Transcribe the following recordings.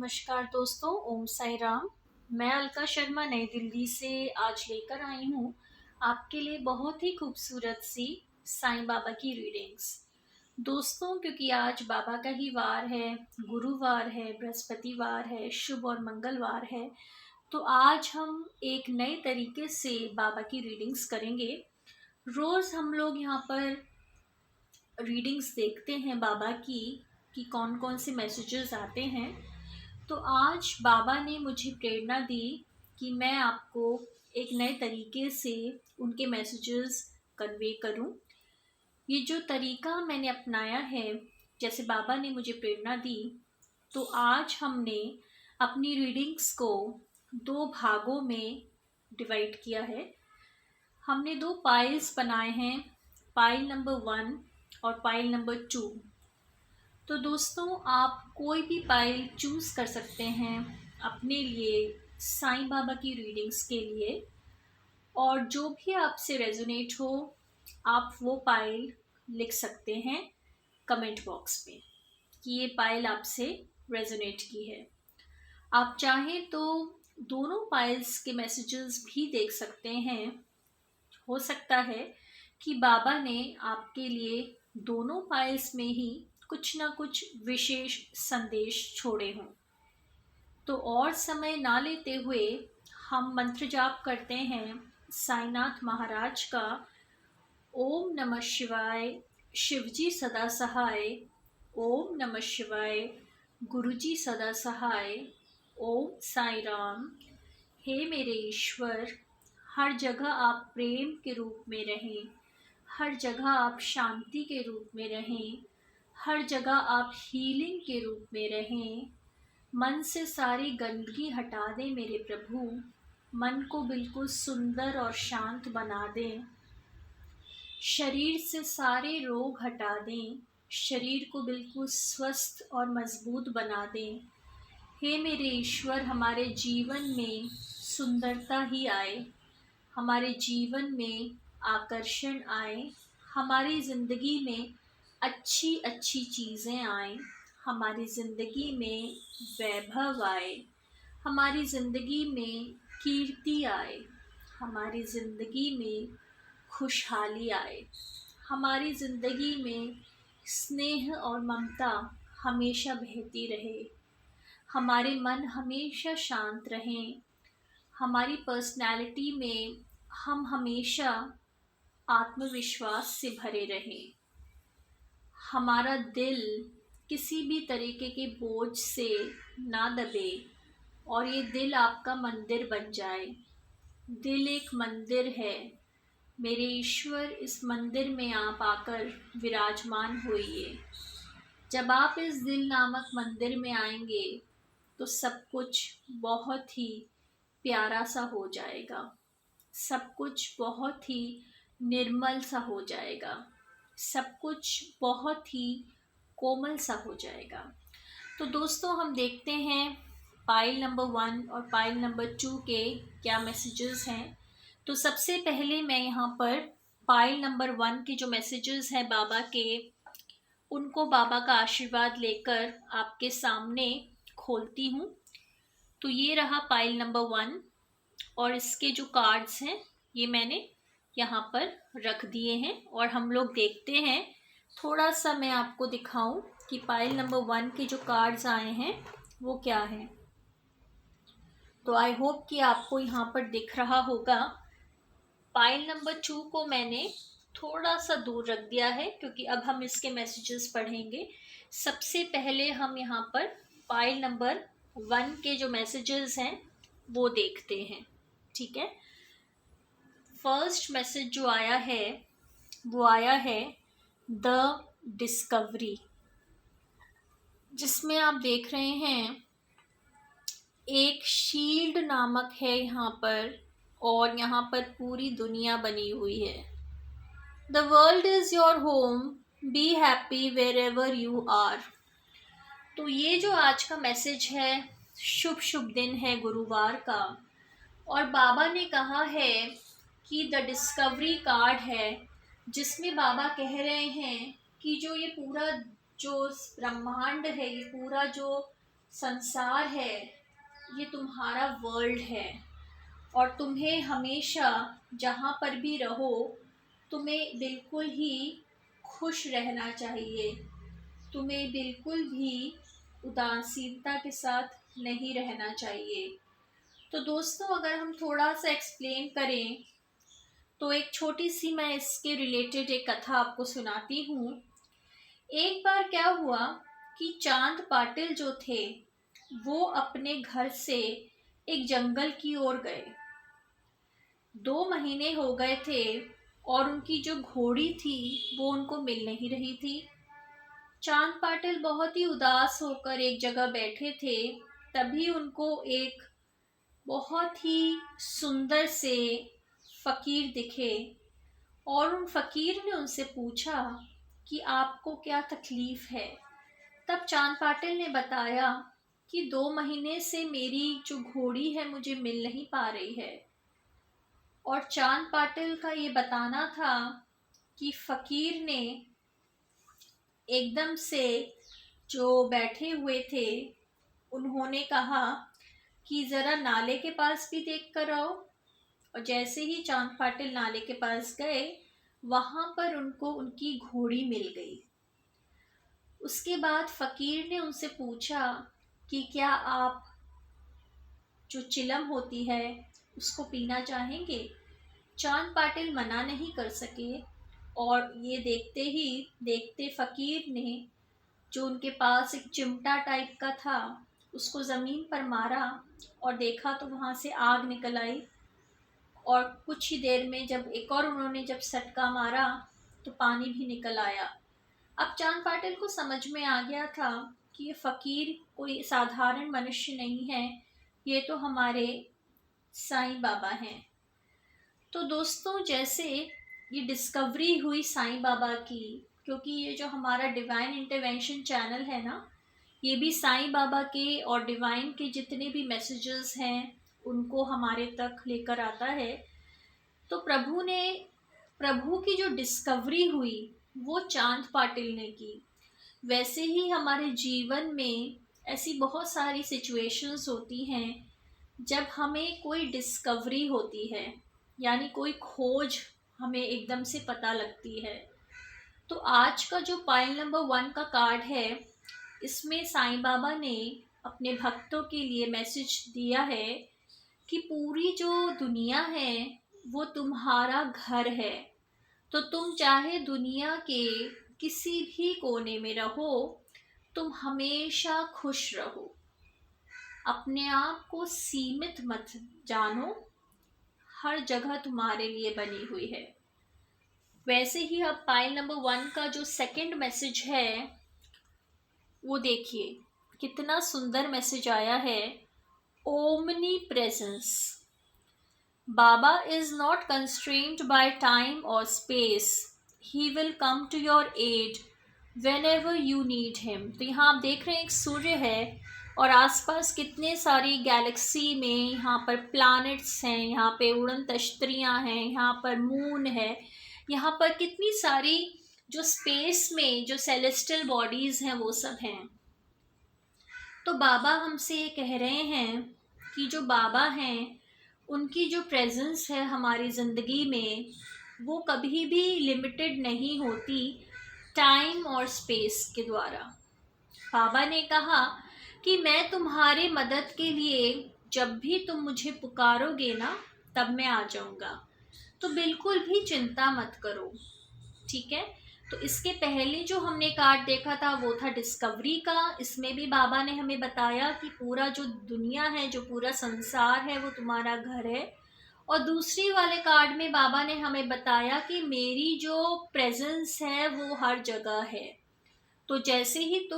नमस्कार दोस्तों, ओम साई राम। मैं अलका शर्मा नई दिल्ली से आज लेकर आई हूँ आपके लिए बहुत ही खूबसूरत सी साईं बाबा की रीडिंग्स। दोस्तों, क्योंकि आज बाबा का ही वार है, गुरुवार है, बृहस्पतिवार है, शुभ और मंगलवार है, तो आज हम एक नए तरीके से बाबा की रीडिंग्स करेंगे। रोज़ हम लोग यहाँ पर रीडिंग्स देखते हैं बाबा की कि कौन कौन से मैसेजेस आते हैं। तो आज बाबा ने मुझे प्रेरणा दी कि मैं आपको एक नए तरीके से उनके मैसेजेस कन्वे करूं। ये जो तरीका मैंने अपनाया है, जैसे बाबा ने मुझे प्रेरणा दी, तो आज हमने अपनी रीडिंग्स को दो भागों में डिवाइड किया है। हमने दो पाइल्स बनाए हैं, पाइल नंबर 1 और पाइल नंबर 2। तो दोस्तों, आप कोई भी पाइल चूज़ कर सकते हैं अपने लिए साईं बाबा की रीडिंग्स के लिए, और जो भी आपसे रेजोनेट हो आप वो पाइल लिख सकते हैं कमेंट बॉक्स में कि ये पाइल आपसे रेजोनेट की है। आप चाहें तो दोनों पाइल्स के मैसेजेस भी देख सकते हैं। हो सकता है कि बाबा ने आपके लिए दोनों पाइल्स में ही कुछ ना कुछ विशेष संदेश छोड़े हों। तो और समय ना लेते हुए हम मंत्र जाप करते हैं साईनाथ महाराज का। ओम नमः शिवाय, शिवजी सदा सहाय। ओम नमः शिवाय, गुरुजी सदा सहाय। ओम साई राम। हे मेरे ईश्वर, हर जगह आप प्रेम के रूप में रहें, हर जगह आप शांति के रूप में रहें, हर जगह आप हीलिंग के रूप में रहें। मन से सारी गंदगी हटा दें मेरे प्रभु, मन को बिल्कुल सुंदर और शांत बना दें। शरीर से सारे रोग हटा दें, शरीर को बिल्कुल स्वस्थ और मजबूत बना दें। हे मेरे ईश्वर, हमारे जीवन में सुंदरता ही आए, हमारे जीवन में आकर्षण आए, हमारी ज़िंदगी में अच्छी अच्छी चीज़ें आएं, हमारी ज़िंदगी में वैभव आए, हमारी ज़िंदगी में कीर्ति आए, हमारी ज़िंदगी में खुशहाली आए, हमारी ज़िंदगी में स्नेह और ममता हमेशा बहती रहे, हमारे मन हमेशा शांत रहें, हमारी पर्सनैलिटी में हम हमेशा आत्मविश्वास से भरे रहें, हमारा दिल किसी भी तरीके के बोझ से ना दबे और ये दिल आपका मंदिर बन जाए। दिल एक मंदिर है मेरे ईश्वर, इस मंदिर में आप आकर विराजमान होइए। जब आप इस दिल नामक मंदिर में आएंगे तो सब कुछ बहुत ही प्यारा सा हो जाएगा, सब कुछ बहुत ही निर्मल सा हो जाएगा, सब कुछ बहुत ही कोमल सा हो जाएगा। तो दोस्तों, हम देखते हैं पाइल नंबर 1 और पाइल नंबर 2 के क्या मैसेजेस हैं। तो सबसे पहले मैं यहाँ पर पाइल नंबर 1 के जो मैसेजेस हैं बाबा के, उनको बाबा का आशीर्वाद लेकर आपके सामने खोलती हूँ। तो ये रहा पाइल नंबर 1 और इसके जो कार्ड्स हैं ये मैंने यहाँ पर रख दिए हैं और हम लोग देखते हैं। थोड़ा सा मैं आपको दिखाऊं कि पाइल नंबर 1 के जो कार्ड्स आए हैं वो क्या है। तो आई होप कि आपको यहाँ पर दिख रहा होगा। पाइल नंबर 2 को मैंने थोड़ा सा दूर रख दिया है क्योंकि अब हम इसके मैसेजेस पढ़ेंगे। सबसे पहले हम यहाँ पर पाइल नंबर 1 के जो मैसेजेस हैं वो देखते हैं, ठीक है। फर्स्ट मैसेज जो आया है वो आया है द डिस्कवरी, जिसमें आप देख रहे हैं एक शील्ड नामक है यहाँ पर और यहाँ पर पूरी दुनिया बनी हुई है। The world is your home, be happy wherever you are. तो ये जो आज का मैसेज है, शुभ शुभ दिन है गुरुवार का, और बाबा ने कहा है कि द डिस्कवरी कार्ड है, जिसमें बाबा कह रहे हैं कि जो ये पूरा जो ब्रह्मांड है, ये पूरा जो संसार है, ये तुम्हारा वर्ल्ड है और तुम्हें हमेशा जहाँ पर भी रहो तुम्हें बिल्कुल ही खुश रहना चाहिए। तुम्हें बिल्कुल भी उदासीनता के साथ नहीं रहना चाहिए। तो दोस्तों, अगर हम थोड़ा सा एक्सप्लेन करें तो एक छोटी सी मैं इसके रिलेटेड एक कथा आपको सुनाती हूँ। एक बार क्या हुआ कि चांद पाटिल जो थे वो अपने घर से एक जंगल की ओर गए। 2 महीने हो गए थे और उनकी जो घोड़ी थी वो उनको मिल नहीं रही थी। चांद पाटिल बहुत ही उदास होकर एक जगह बैठे थे। तभी उनको एक बहुत ही सुंदर से फकीर दिखे और उन फकीर ने उनसे पूछा कि आपको क्या तकलीफ है। तब चांद पाटिल ने बताया कि 2 महीने से मेरी जो घोड़ी है मुझे मिल नहीं पा रही है। और चांद पाटिल का ये बताना था कि फकीर ने एकदम से जो बैठे हुए थे उन्होंने कहा कि ज़रा नाले के पास भी देख कर आओ। और जैसे ही चांद पाटिल नाले के पास गए वहाँ पर उनको उनकी घोड़ी मिल गई। उसके बाद फकीर ने उनसे पूछा कि क्या आप जो चिलम होती है उसको पीना चाहेंगे। चांद पाटिल मना नहीं कर सके और ये देखते ही देखते फकीर ने जो उनके पास एक चिमटा टाइप का था उसको ज़मीन पर मारा और देखा तो वहाँ से आग निकल आई। और कुछ ही देर में जब एक और उन्होंने जब सटका मारा तो पानी भी निकल आया। अब चांद पाटिल को समझ में आ गया था कि ये फकीर कोई साधारण मनुष्य नहीं है, ये तो हमारे साईं बाबा हैं। तो दोस्तों, जैसे ये डिस्कवरी हुई साईं बाबा की, क्योंकि ये जो हमारा डिवाइन इंटरवेंशन चैनल है ना, ये भी साईं बाबा के और डिवाइन के जितने भी मैसेजेस हैं उनको हमारे तक लेकर आता है। तो प्रभु की जो डिस्कवरी हुई वो चांद पाटिल ने की। वैसे ही हमारे जीवन में ऐसी बहुत सारी सिचुएशंस होती हैं जब हमें कोई डिस्कवरी होती है, यानी कोई खोज हमें एकदम से पता लगती है। तो आज का जो पाइल नंबर 1 का कार्ड है, इसमें साईं बाबा ने अपने भक्तों के लिए मैसेज दिया है कि पूरी जो दुनिया है वो तुम्हारा घर है। तो तुम चाहे दुनिया के किसी भी कोने में रहो, तुम हमेशा खुश रहो। अपने आप को सीमित मत जानो, हर जगह तुम्हारे लिए बनी हुई है। वैसे ही अब पाइल नंबर 1 का जो सेकंड मैसेज है वो देखिए, कितना सुंदर मैसेज आया है। Omni presence. Baba is not constrained by time or space. He will come to your aid whenever you need him. तो यहाँ आप देख रहे हैं एक सूर्य है और आसपास कितने सारी गैलेक्सी में यहाँ पर प्लैनेट्स हैं, यहाँ पे उड़न तश्तरियाँ हैं, यहाँ पर मून है, यहाँ पर कितनी सारी जो स्पेस में जो सेलेस्टियल बॉडीज़ हैं वो सब हैं। तो बाबा हमसे ये कह रहे हैं कि जो बाबा हैं उनकी जो प्रेजेंस है हमारी ज़िंदगी में वो कभी भी लिमिटेड नहीं होती टाइम और स्पेस के द्वारा। बाबा ने कहा कि मैं तुम्हारी मदद के लिए जब भी तुम मुझे पुकारोगे ना तब मैं आ जाऊंगा। तो बिल्कुल भी चिंता मत करो, ठीक है। तो इसके पहले जो हमने कार्ड देखा था वो था डिस्कवरी का। इसमें भी बाबा ने हमें बताया कि पूरा जो दुनिया है, जो पूरा संसार है वो तुम्हारा घर है। और दूसरी वाले कार्ड में बाबा ने हमें बताया कि मेरी जो प्रेजेंस है वो हर जगह है। तो जैसे ही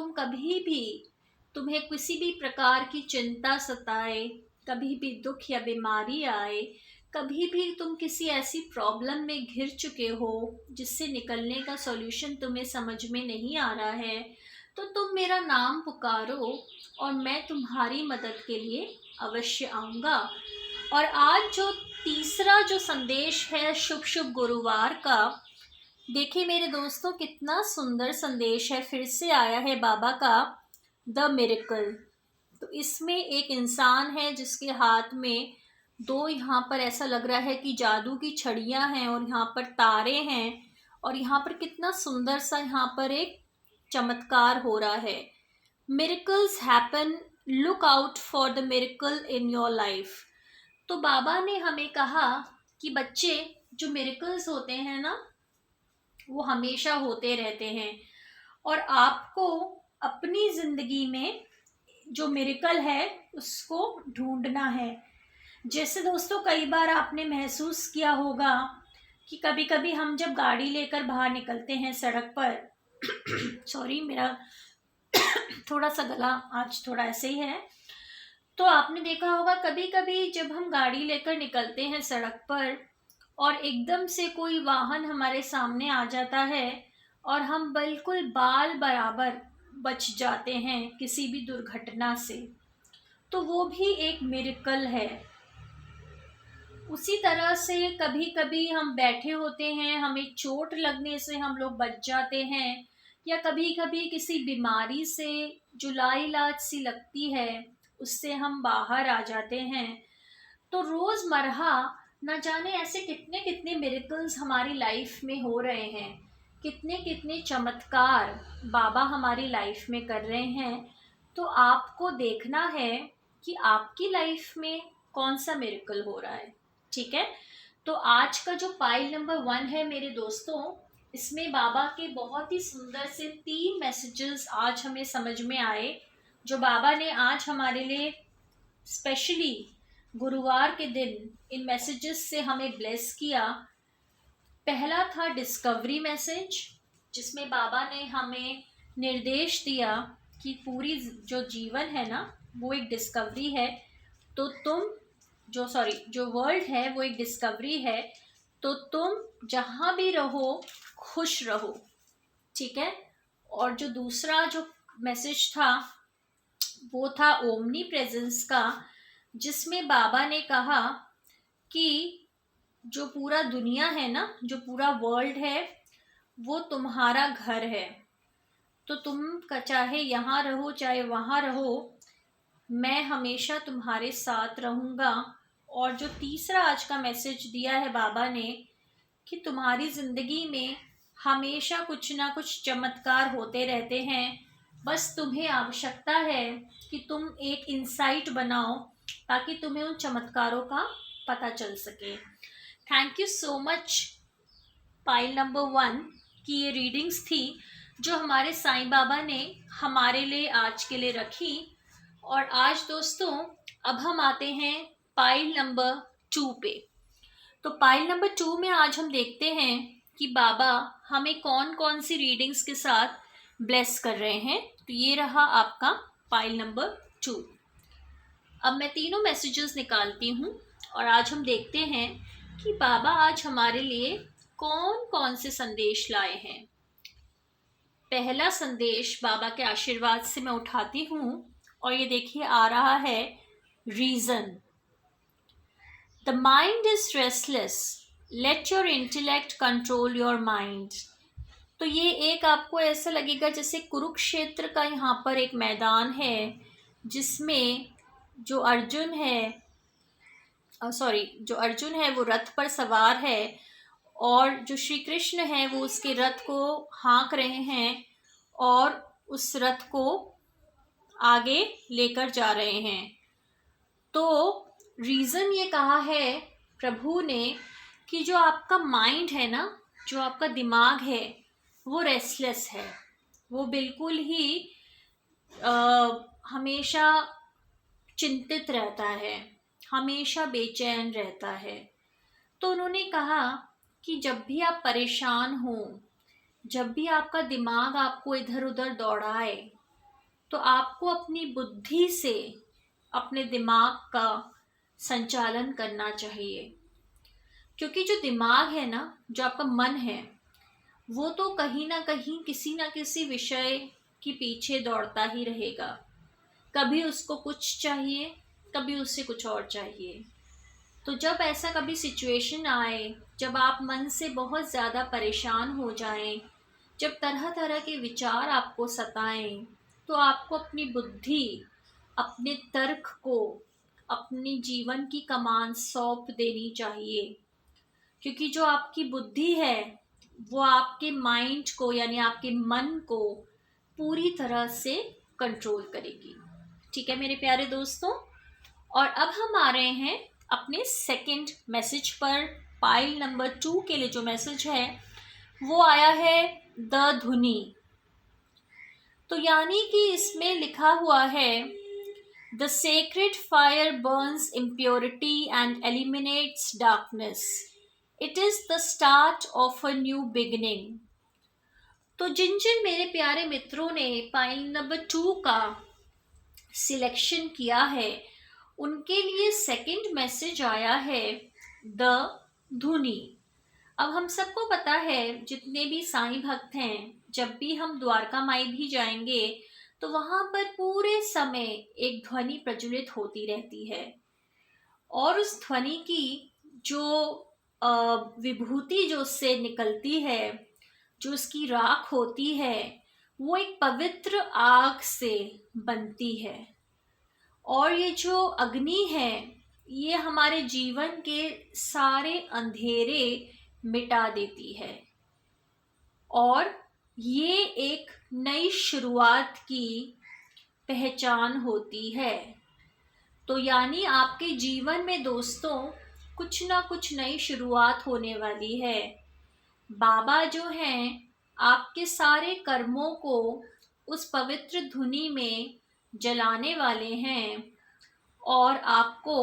तुम्हें किसी भी प्रकार की चिंता सताए, कभी भी दुख या बीमारी आए, कभी भी तुम किसी ऐसी प्रॉब्लम में घिर चुके हो जिससे निकलने का सॉल्यूशन तुम्हें समझ में नहीं आ रहा है, तो तुम मेरा नाम पुकारो और मैं तुम्हारी मदद के लिए अवश्य आऊँगा। और आज जो तीसरा जो संदेश है शुभ शुभ गुरुवार का, देखिए मेरे दोस्तों कितना सुंदर संदेश है। फिर से आया है बाबा का द मिरेकल। तो इसमें एक इंसान है जिसके हाथ में दो, यहाँ पर ऐसा लग रहा है कि जादू की छड़ियाँ हैं और यहाँ पर तारे हैं और यहाँ पर कितना सुंदर सा यहाँ पर एक चमत्कार हो रहा है। Miracles happen, look out for the miracle in your life. तो बाबा ने हमें कहा कि बच्चे, जो मिरेकल्स होते हैं ना, वो हमेशा होते रहते हैं और आपको अपनी ज़िंदगी में जो मिरेकल है उसको ढूंढना है। जैसे दोस्तों, कई बार आपने महसूस किया होगा कि कभी कभी हम जब गाड़ी लेकर बाहर निकलते हैं सड़क पर सॉरी, मेरा थोड़ा सा गला आज थोड़ा ऐसे ही है। तो आपने देखा होगा कभी कभी जब हम गाड़ी लेकर निकलते हैं सड़क पर और एकदम से कोई वाहन हमारे सामने आ जाता है और हम बिल्कुल बाल बराबर बच जाते हैं किसी भी दुर्घटना से, तो वो भी एक मिरेकल है। उसी तरह से कभी कभी हम बैठे होते हैं, हमें चोट लगने से हम लोग बच जाते हैं, या कभी कभी किसी बीमारी से जो लाइलाज सी लगती है उससे हम बाहर आ जाते हैं। तो रोज़मर्रा न जाने ऐसे कितने कितने मिरेकल्स हमारी लाइफ में हो रहे हैं, कितने कितने चमत्कार बाबा हमारी लाइफ में कर रहे हैं। तो आपको देखना है कि आपकी लाइफ में कौन सा मिरेकल हो रहा है। ठीक है, तो आज का जो पाइल नंबर 1 है मेरे दोस्तों, इसमें बाबा के बहुत ही सुंदर से 3 मैसेजेस आज हमें समझ में आए, जो बाबा ने आज हमारे लिए स्पेशली गुरुवार के दिन इन मैसेजेस से हमें ब्लेस किया। पहला था डिस्कवरी मैसेज, जिसमें बाबा ने हमें निर्देश दिया कि पूरी जो जीवन है ना वो एक डिस्कवरी है। तो तुम जो वर्ल्ड है वो एक डिस्कवरी है, तो तुम जहाँ भी रहो खुश रहो। ठीक है, और जो दूसरा जो मैसेज था वो था ओमनी प्रेजेंस का, जिसमें बाबा ने कहा कि जो पूरा दुनिया है ना, जो पूरा वर्ल्ड है वो तुम्हारा घर है। तो तुम चाहे यहाँ रहो चाहे वहाँ रहो, मैं हमेशा तुम्हारे साथ रहूँगा। और जो तीसरा आज का मैसेज दिया है बाबा ने कि तुम्हारी ज़िंदगी में हमेशा कुछ ना कुछ चमत्कार होते रहते हैं, बस तुम्हें आवश्यकता है कि तुम एक इंसाइट बनाओ ताकि तुम्हें उन चमत्कारों का पता चल सके। Thank you so much pile number 1 की ये रीडिंग्स थी जो हमारे साईं बाबा ने हमारे लिए आज के लिए रखी। और आज दोस्तों अब हम आते हैं पाइल नंबर 2 पे। तो पाइल नंबर 2 में आज हम देखते हैं कि बाबा हमें कौन कौन सी रीडिंग्स के साथ ब्लेस कर रहे हैं। तो ये रहा आपका पाइल नंबर 2। अब मैं तीनों मैसेजेस निकालती हूँ और आज हम देखते हैं कि बाबा आज हमारे लिए कौन कौन से संदेश लाए हैं। पहला संदेश बाबा के आशीर्वाद से मैं उठाती हूँ और ये देखिए आ रहा है, reason. The mind is restless, let your intellect control your mind. तो ये एक आपको ऐसा लगेगा जैसे कुरुक्षेत्र का यहाँ पर एक मैदान है जिसमें जो अर्जुन है वो रथ पर सवार है और जो श्री कृष्ण है वो उसके रथ को हाँक रहे हैं और उस रथ को आगे लेकर जा रहे हैं। तो रीज़न ये कहा है प्रभु ने कि जो आपका माइंड है ना, जो आपका दिमाग है वो रेस्टलेस है, वो बिल्कुल ही हमेशा चिंतित रहता है, हमेशा बेचैन रहता है। तो उन्होंने कहा कि जब भी आप परेशान हो, जब भी आपका दिमाग आपको इधर उधर दौड़ाए, तो आपको अपनी बुद्धि से अपने दिमाग का संचालन करना चाहिए। क्योंकि जो दिमाग है ना, जो आपका मन है, वो तो कहीं ना कहीं किसी ना किसी विषय के पीछे दौड़ता ही रहेगा। कभी उसको कुछ चाहिए, कभी उससे कुछ और चाहिए। तो जब ऐसा कभी सिचुएशन आए, जब आप मन से बहुत ज़्यादा परेशान हो जाएं, जब तरह तरह के विचार आपको सताएं, तो आपको अपनी बुद्धि अपने तर्क को, अपनी जीवन की कमान सौंप देनी चाहिए, क्योंकि जो आपकी बुद्धि है वो आपके माइंड को यानी आपके मन को पूरी तरह से कंट्रोल करेगी। ठीक है मेरे प्यारे दोस्तों, और अब हम आ रहे हैं अपने सेकंड मैसेज पर। पाइल नंबर 2 के लिए जो मैसेज है वो आया है द धुनी। तो यानी कि इसमें लिखा हुआ है the sacred fire Burns impurity and eliminates darkness. It is the start of a new beginning. तो जिन जिन मेरे प्यारे मित्रों ने पाइल नंबर 2 का सिलेक्शन किया है उनके लिए सेकंड मैसेज आया है द धुनी। अब हम सबको पता है, जितने भी साईं भक्त हैं, जब भी हम द्वारका माई भी जाएंगे तो वहां पर पूरे समय एक ध्वनि प्रज्वलित होती रहती है, और उस ध्वनि की जो विभूति जो उससे निकलती है, जो उसकी राख होती है, वो एक पवित्र आग से बनती है। और ये जो अग्नि है ये हमारे जीवन के सारे अंधेरे मिटा देती है, और ये एक नई शुरुआत की पहचान होती है। तो यानी आपके जीवन में दोस्तों कुछ ना कुछ नई शुरुआत होने वाली है। बाबा जो हैं आपके सारे कर्मों को उस पवित्र धुनी में जलाने वाले हैं और आपको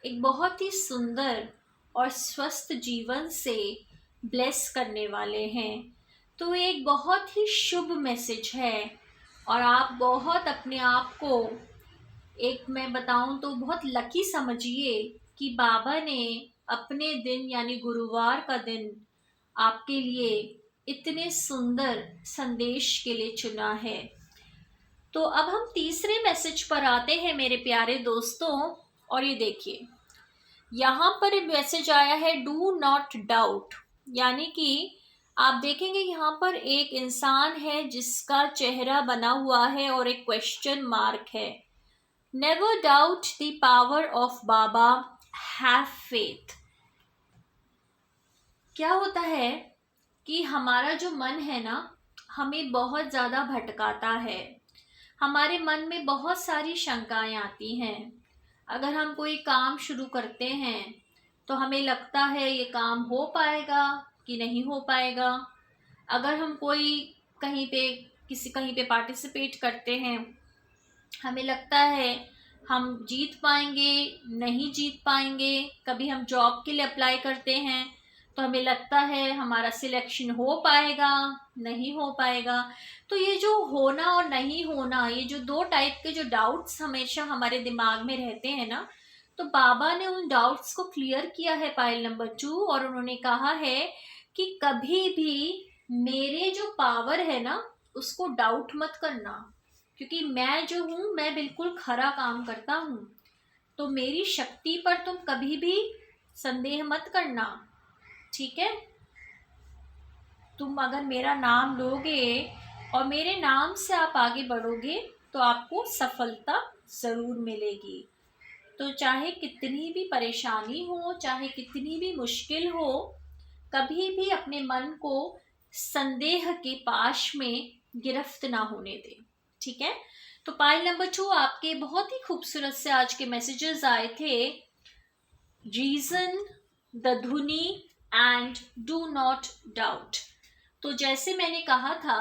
एक बहुत ही सुंदर और स्वस्थ जीवन से ब्लेस करने वाले हैं। तो ये एक बहुत ही शुभ मैसेज है, और आप बहुत अपने आप को एक, मैं बताऊं तो बहुत लकी समझिए कि बाबा ने अपने दिन यानी गुरुवार का दिन आपके लिए इतने सुंदर संदेश के लिए चुना है। तो अब हम तीसरे मैसेज पर आते हैं मेरे प्यारे दोस्तों, और ये देखिए यहाँ पर मैसेज आया है डू नॉट डाउट। यानी कि आप देखेंगे यहाँ पर एक इंसान है जिसका चेहरा बना हुआ है और एक क्वेश्चन मार्क है। Never doubt the power of Baba, have faith. क्या होता है कि हमारा जो मन है ना, हमें बहुत ज़्यादा भटकाता है। हमारे मन में बहुत सारी शंकाएं आती हैं। अगर हम कोई काम शुरू करते हैं तो हमें लगता है ये काम हो पाएगा कि नहीं हो पाएगा। अगर हम कोई कहीं पे पार्टिसिपेट करते हैं, हमें लगता है हम जीत पाएंगे नहीं जीत पाएंगे। कभी हम जॉब के लिए अप्लाई करते हैं तो हमें लगता है हमारा सिलेक्शन हो पाएगा नहीं हो पाएगा। तो ये जो होना और नहीं होना, ये जो दो टाइप के जो डाउट्स हमेशा हमारे दिमाग में रहते हैं ना, तो बाबा ने उन डाउट्स को क्लियर किया है पाइल नंबर 2, और उन्होंने कहा है कि कभी भी मेरे जो पावर है ना उसको डाउट मत करना, क्योंकि मैं जो हूँ मैं बिल्कुल खरा काम करता हूँ। तो मेरी शक्ति पर तुम कभी भी संदेह मत करना, ठीक है। तुम अगर मेरा नाम लोगे और मेरे नाम से आप आगे बढ़ोगे तो आपको सफलता ज़रूर मिलेगी। तो चाहे कितनी भी परेशानी हो, चाहे कितनी भी मुश्किल हो, कभी भी अपने मन को संदेह के पाश में गिरफ्त ना होने दें, ठीक है। तो पाइल नंबर 2 आपके बहुत ही खूबसूरत से आज के मैसेजेस आए थे, रीजन, द धुनी एंड डू नॉट डाउट। तो जैसे मैंने कहा था,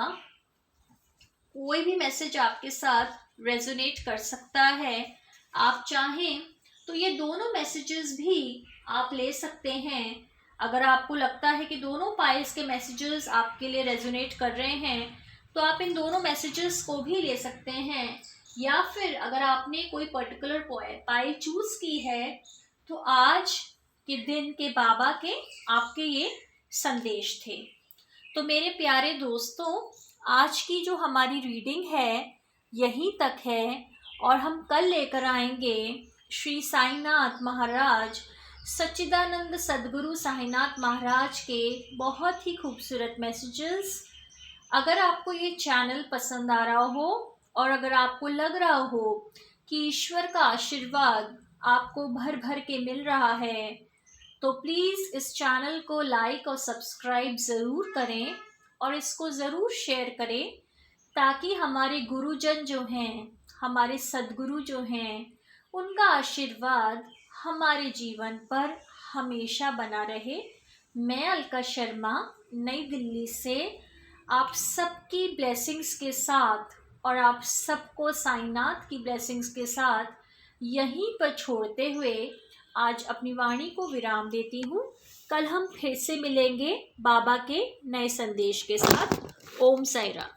कोई भी मैसेज आपके साथ रेजोनेट कर सकता है। आप चाहें तो ये दोनों मैसेजेस भी आप ले सकते हैं। अगर आपको लगता है कि दोनों पाइल्स के मैसेजेस आपके लिए रेजोनेट कर रहे हैं तो आप इन दोनों मैसेजेस को भी ले सकते हैं, या फिर अगर आपने कोई पर्टिकुलर पाइल चूज की है तो आज के दिन के बाबा के आपके ये संदेश थे। तो मेरे प्यारे दोस्तों, आज की जो हमारी रीडिंग है यहीं तक है, और हम कल लेकर आएंगे श्री साईनाथ महाराज सच्चिदानंद सद्गुरु साईनाथ महाराज के बहुत ही खूबसूरत मैसेजेस। अगर आपको ये चैनल पसंद आ रहा हो और अगर आपको लग रहा हो कि ईश्वर का आशीर्वाद आपको भर भर के मिल रहा है, तो प्लीज़ इस चैनल को लाइक और सब्सक्राइब ज़रूर करें और इसको ज़रूर शेयर करें, ताकि हमारे गुरुजन जो हैं, हमारे सद्गुरु जो हैं, उनका आशीर्वाद हमारे जीवन पर हमेशा बना रहे। मैं अलका शर्मा नई दिल्ली से आप सबकी ब्लेसिंग्स के साथ और आप सबको साईनाथ की ब्लेसिंग्स के साथ यहीं पर छोड़ते हुए आज अपनी वाणी को विराम देती हूँ। कल हम फिर से मिलेंगे बाबा के नए संदेश के साथ। ओम साई राम।